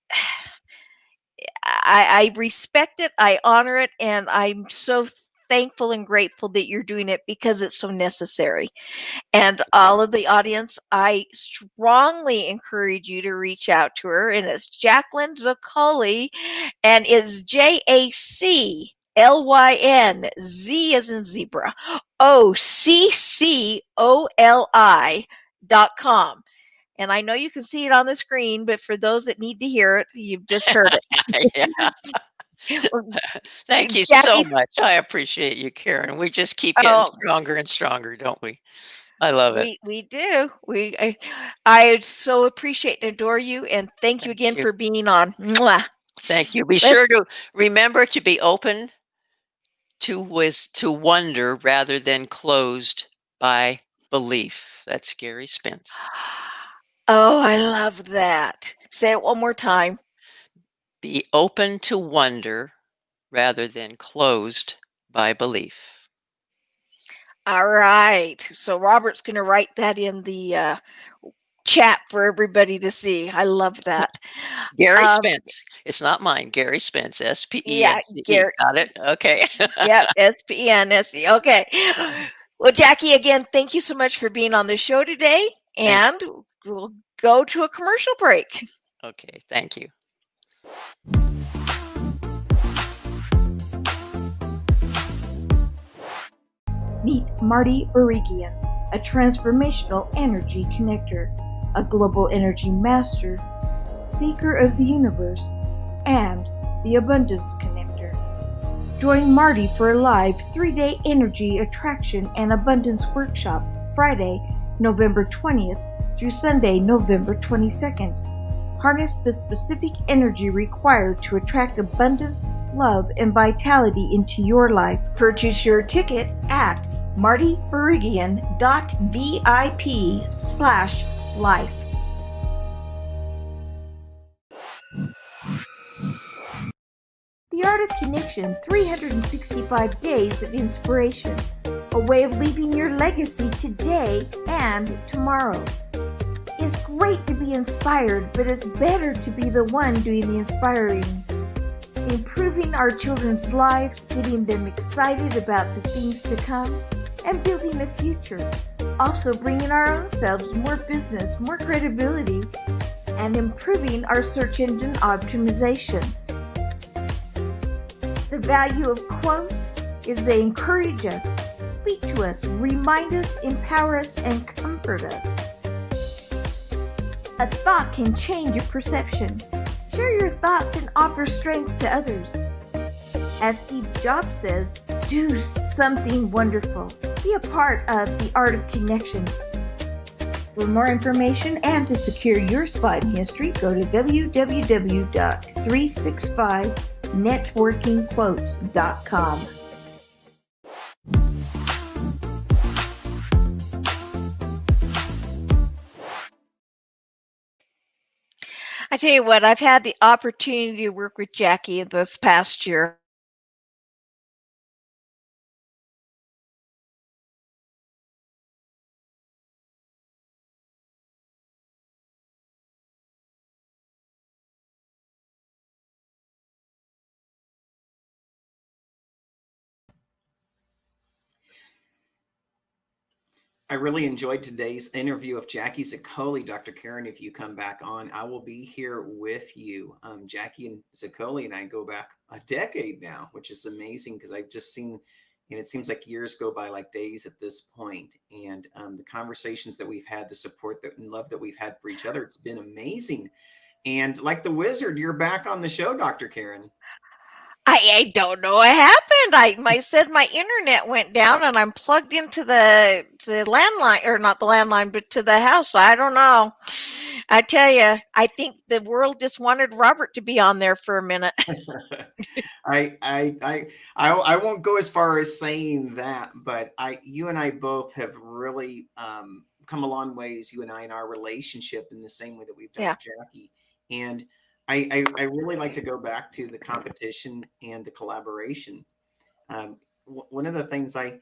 I respect it, I honor it, and I'm so thankful and grateful that you're doing it because it's so necessary. And all of the audience, I strongly encourage you to reach out to her. And it's Jacqueline Zoccoli, and is JACLYN, as in zebra, OCCOLI.com. And I know you can see it on the screen, but for those that need to hear it, you've just heard Yeah. it. Thank you so Jackie, much. I appreciate you, Karen. We just keep getting oh, stronger and stronger, don't we? I love it. we do. I so appreciate and adore you, and thank you Thank again you. for being on. Mwah. Thank you. Be Let's sure to remember to be open to wonder rather than closed by belief. That's Gary Spence. Oh, I love that. Say it one more time. Be open to wonder rather than closed by belief. All right. So Robert's going to write that in the chat for everybody to see. I love that. Gary Um, Spence. It's not mine. Gary Spence. yeah, SPENCE. Gary. Got it? Okay. Yep, SPNSE. Okay. Well, Jackie, again, thank you so much for being on the show today, Thank and we'll go to a commercial break. Okay. Thank you. Meet Marty Barigian, a transformational energy connector, a global energy master, seeker of the universe, and the abundance connector. Join Marty for a live 3-day energy attraction and abundance workshop Friday, November 20th through Sunday, November 22nd. Harness the specific energy required to attract abundance, love, and vitality into your life. Purchase your ticket at martyberigian.vip/life. The Art of Connection, 365 Days of Inspiration. A way of leaving your legacy today and tomorrow. It's great to be inspired, but it's better to be the one doing the inspiring. Improving our children's lives, getting them excited about the things to come, and building a future. Also bringing our own selves more business, more credibility, and improving our search engine optimization. The value of quotes is they encourage us, speak to us, remind us, empower us, and comfort us. A thought can change your perception. Share your thoughts and offer strength to others. As Steve Jobs says, do something wonderful. Be a part of the Art of Connection. For more information and to secure your spot in history, go to www.365networkingquotes.com. I tell you what, I've had the opportunity to work with Jackie this past year. I really enjoyed today's interview of Jacque Zoccoli. Dr. Karen, if you come back on, I will be here with you. Jacque and Zoccoli and I go back a decade now, which is amazing because I've just seen, and it seems like years go by like days at this point. And the conversations that we've had, the support that and love that we've had for each other, it's been amazing. And like the wizard, you're back on the show, Dr. Karen. I don't know what happened. I said my internet went down and I'm plugged into the landline, or not the landline, but to the house. So I don't know. I tell you, I think the world just wanted Robert to be on there for a minute. I won't go as far as saying that, but you and I both have really come a long ways, you and I, in our relationship, in the same way that we've done Yeah. with Jackie. And I really like to go back to the competition and the collaboration. One of the things I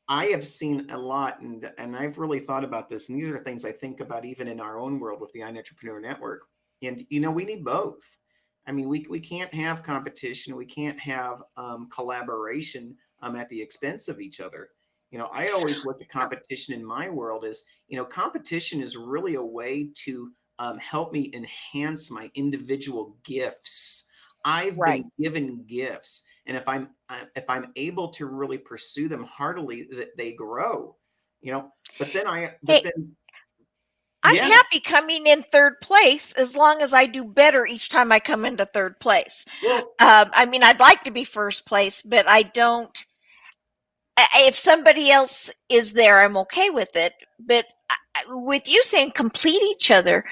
have seen a lot, and I've really thought about this, and these are things I think about even in our own world with the iNetrepreneur Network. And we need both. I mean, we can't have competition, we can't have collaboration at the expense of each other. I always look at competition in my world as, competition is really a way to help me enhance my individual gifts. I've been given gifts, and if I'm able to really pursue them heartily, that they grow. I'm happy coming in third place as long as I do better each time I come into third place. Well, I mean, I'd like to be first place, but I don't. If somebody else is there, I'm okay with it. But with you saying complete each other,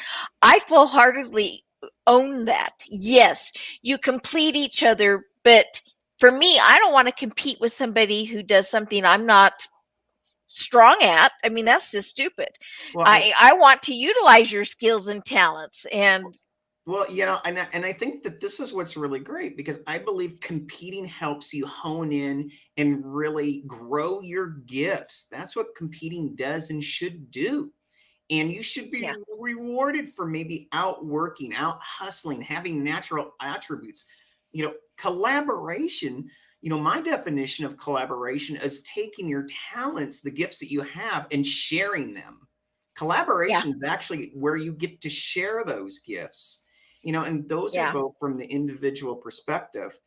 I full-heartedly own that. Yes, you complete each other, but for me, I don't want to compete with somebody who does something I'm not strong at. I mean, that's just stupid. well, I want to utilize your skills and talents. And well, and I think that this is what's really great, because I believe competing helps you hone in and really grow your gifts. That's what competing does and should do. And you should be rewarded for maybe outworking, out hustling, having natural attributes. Collaboration, my definition of collaboration is taking your talents, the gifts that you have, and sharing them. Collaboration is actually where you get to share those gifts. And those are both from the individual perspective.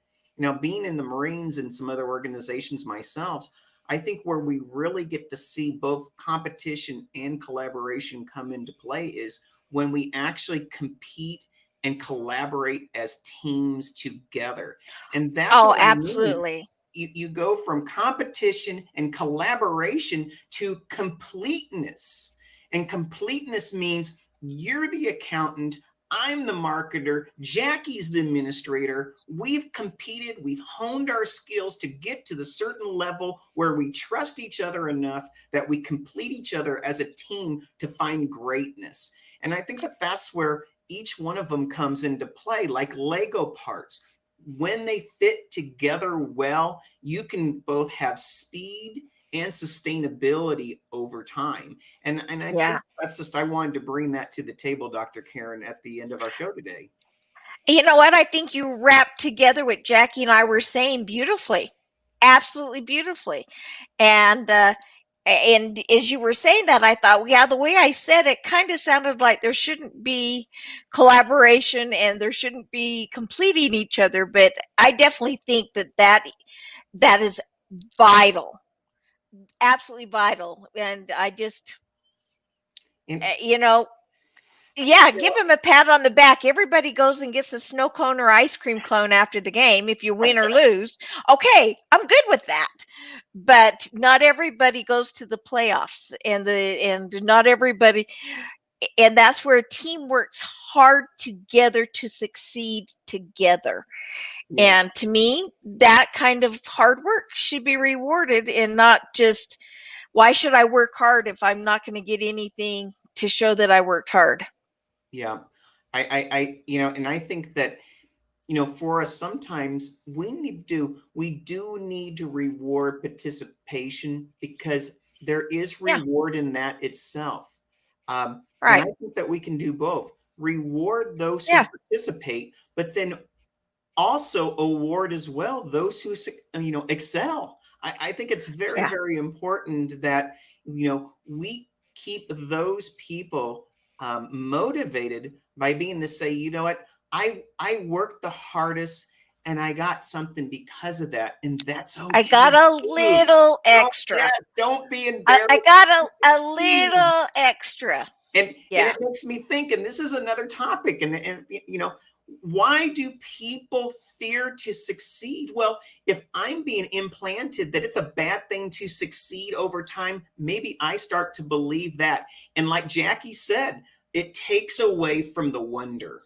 Being in the Marines and some other organizations myself, I think where we really get to see both competition and collaboration come into play is when we actually compete and collaborate as teams together. And that's what absolutely. You go from competition and collaboration to completeness. And completeness means you're the accountant, I'm the marketer, Jackie's the administrator. We've competed, we've honed our skills to get to the certain level where we trust each other enough that we complete each other as a team to find greatness. And I think that that's where each one of them comes into play, like Lego parts. When they fit together well, you can both have speed and sustainability over time. And I think that's just, I wanted to bring that to the table, Dr. Karen, at the end of our show today. You know what? I think you wrapped together what Jackie and I were saying beautifully, absolutely beautifully. And as you were saying that, I thought, the way I said it kind of sounded like there shouldn't be collaboration and there shouldn't be completing each other. But I definitely think that is vital, absolutely vital. And I just, give him a pat on the back. Everybody goes and gets a snow cone or ice cream cone after the game if you win or lose. Okay, I'm good with that. But not everybody goes to the playoffs, and not everybody, and that's where a team works hard together to succeed together. And to me, that kind of hard work should be rewarded, and not just, why should I work hard if I'm not going to get anything to show that I worked hard? Yeah. And I think that, for us, sometimes we do need to reward participation, because there is reward in that itself. And I think that we can do both. Reward those who participate, but then also award as well those who excel. I think it's very, very important that we keep those people motivated by being to say, you know what, I worked the hardest and I got something because of that, and that's okay. I got a little extra. Don't be embarrassed. I got a little extra. And Yeah. it makes me think, and this is another topic, and why do people fear to succeed? Well, if I'm being implanted that it's a bad thing to succeed over time, maybe I start to believe that. And like Jackie said, it takes away from the wonder.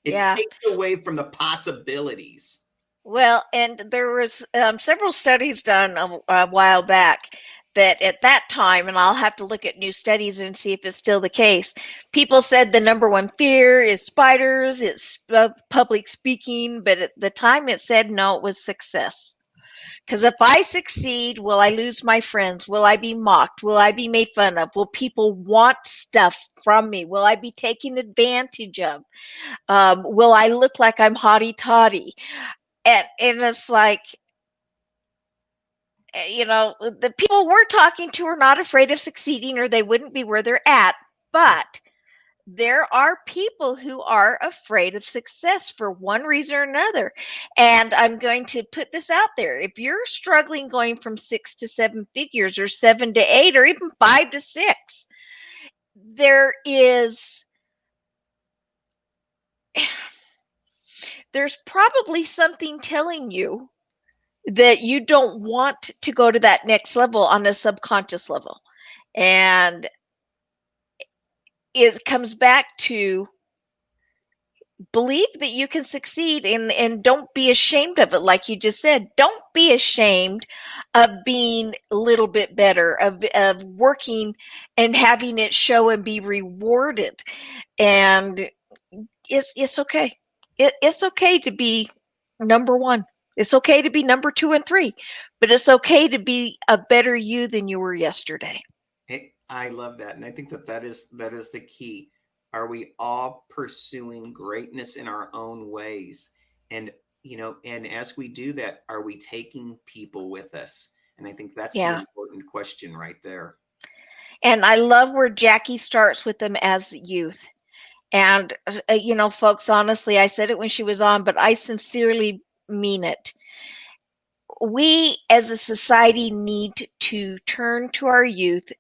It Yeah. takes away from the possibilities. Well, and there was several studies done a while back that at that time, and I'll have to look at new studies and see if it's still the case. People said the number one fear is spiders, it's public speaking, but at the time it said no, it was success. Because if I succeed, will I lose my friends? Will I be mocked? Will I be made fun of? Will people want stuff from me? Will I be taken advantage of? Will I look like I'm haughty toddy? And it's like, the people we're talking to are not afraid of succeeding or they wouldn't be where they're at. But there are people who are afraid of success for one reason or another. And I'm going to put this out there. If you're struggling going from 6 to 7 figures or 7 to 8 or even 5 to 6, there's probably something telling you that you don't want to go to that next level on a subconscious level. And it comes back to believe that you can succeed, and don't be ashamed of it. Like you just said, don't be ashamed of being a little bit better, of working and having it show and be rewarded. And it's okay. It's okay to be number one. It's okay to be number 2 and 3, but it's okay to be a better you than you were yesterday. Hey, I love that. And I think that is the key. Are we all pursuing greatness in our own ways? And, and as we do that, are we taking people with us? And I think that's the Yeah. important question right there. And I love where Jackie starts with them as youth. And, folks, honestly, I said it when she was on, but I sincerely mean it. We as a society need to turn to our youth,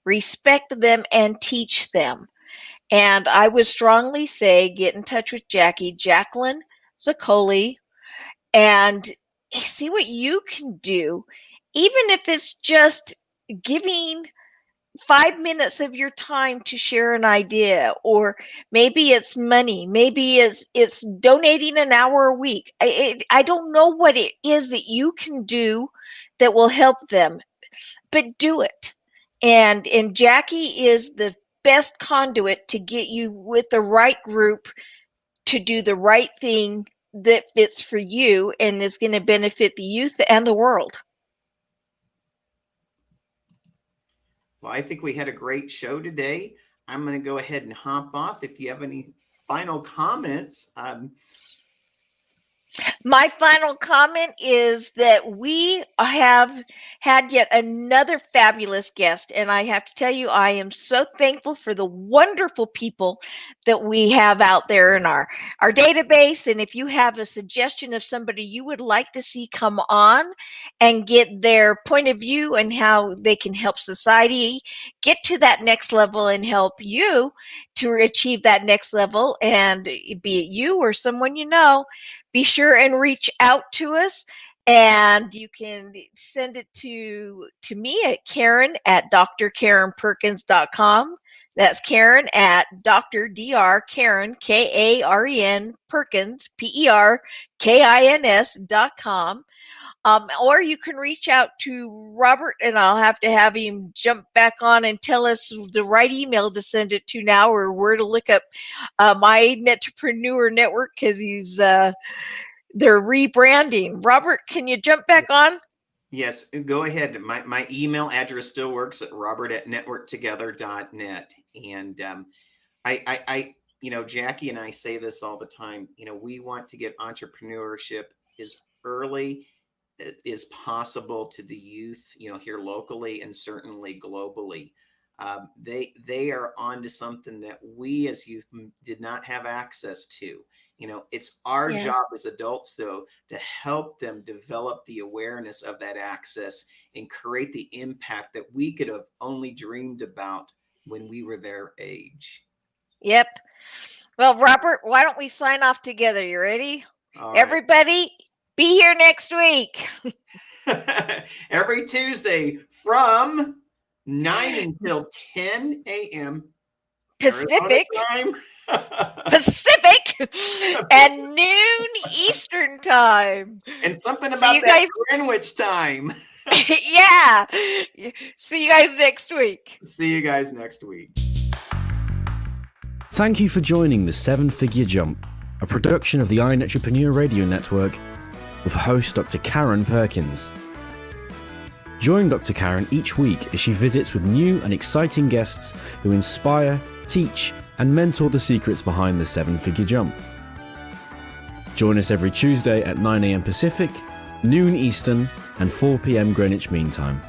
respect them, and teach them. And I would strongly say get in touch with Jacqueline Zoccoli, and see what you can do, even if it's just giving 5 minutes of your time to share an idea, or maybe it's money, maybe it's donating an hour a week. I don't know what it is that you can do that will help them, but do it. And Jackie is the best conduit to get you with the right group to do the right thing that fits for you and is going to benefit the youth and the world. Well, I think we had a great show today. I'm going to go ahead and hop off. If you have any final comments, My final comment is that we have had yet another fabulous guest, and I have to tell you, I am so thankful for the wonderful people that we have out there in our database. And if you have a suggestion of somebody you would like to see come on and get their point of view and how they can help society get to that next level and help you to achieve that next level, and be it you or someone you know, be sure and reach out to us. And you can send it to me at Karen at drkarenperkins.com. That's Karen at Dr. Dr. Karen, Karen Perkins, PERKINS.com. Or you can reach out to Robert, and I'll have to have him jump back on and tell us the right email to send it to now, or where to look up my Netrepreneur Network, because they're rebranding. Robert, can you jump back on? yes, go ahead. My email address still works at robert@networktogether.net. And Jackie and I say this all the time. We want to get entrepreneurship as early as possible to the youth, here locally and certainly globally. They are onto something that we as youth did not have access to. It's our Yeah. job as adults, though, to help them develop the awareness of that access and create the impact that we could have only dreamed about when we were their age. Yep. Well, Robert, why don't we sign off together? You ready? All right. Everybody, be here next week. Every Tuesday from 9 until 10 a.m. Pacific. Arizona time. Pacific and noon Eastern time. And something So about you that guys- Greenwich time. Yeah. See you guys next week. See you guys next week. Thank you for joining the 7-Figure Jump, a production of the iEntrepreneur Radio Network with host Dr. Karen Perkins. Join Dr. Karen each week as she visits with new and exciting guests who inspire, teach, and mentor the secrets behind the 7-Figure Jump. Join us every Tuesday at 9 a.m. Pacific, noon Eastern, and 4 p.m. Greenwich Mean Time.